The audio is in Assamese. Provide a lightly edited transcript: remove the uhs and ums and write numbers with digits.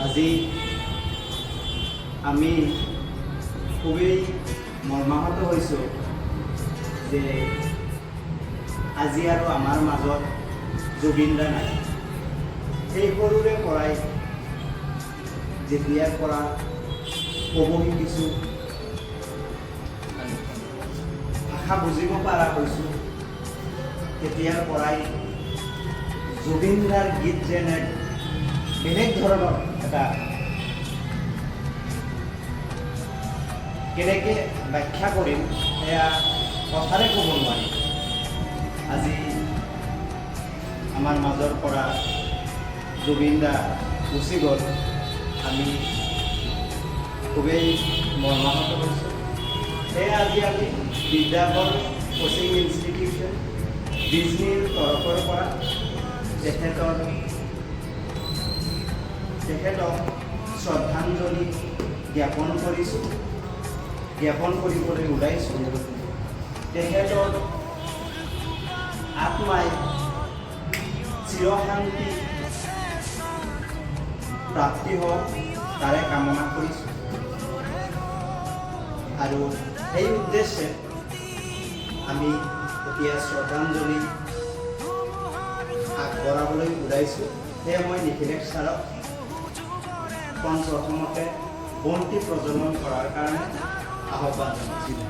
আজি আমি খুবেই মৰ্মাহত হৈছোঁ যে আজি আৰু আমাৰ মাজত জুবিন দা নাই। সেই সৰুৰে পৰাই যেতিয়াৰ পৰা ক'ব শিকিছোঁ, ভাষা বুজিব পৰা হৈছোঁ, তেতিয়াৰ পৰাই জুবিন দাৰ গীত যেনে বেলেগ ধৰণৰ এটা কেনেকৈ ব্যাখ্যা কৰিম সেয়া কথাৰে ক'ব নোৱাৰি। আজি আমাৰ মাজৰ পৰা জুবিন দা গুচি গ'ল, আমি খুবেই মৰ্মাহত হৈছোঁ। সেয়ে আজি আমি বিদ্যাভৰ কোচিং ইনষ্টিটিউশ্যন ডিজনীৰ তৰফৰ পৰা তেখেতক শ্ৰদ্ধাঞ্জলি জ্ঞাপন কৰিছোঁ, জ্ঞাপন কৰিবলৈ ওলাইছোঁ। তেখেতৰ আত্মাই চিৰশান্তি প্ৰাপ্তি হওক তাৰে কামনা কৰিছোঁ। আৰু সেই উদ্দেশ্যে আমি এতিয়া শ্ৰদ্ধাঞ্জলি আগবঢ়াবলৈ ওলাইছোঁ। সেয়ে মই নিখিলেশ ছাৰক প্ৰথমতে বন্তি প্ৰজ্বলন কৰাৰ কাৰণে আহ্বান জনাইছিলোঁ।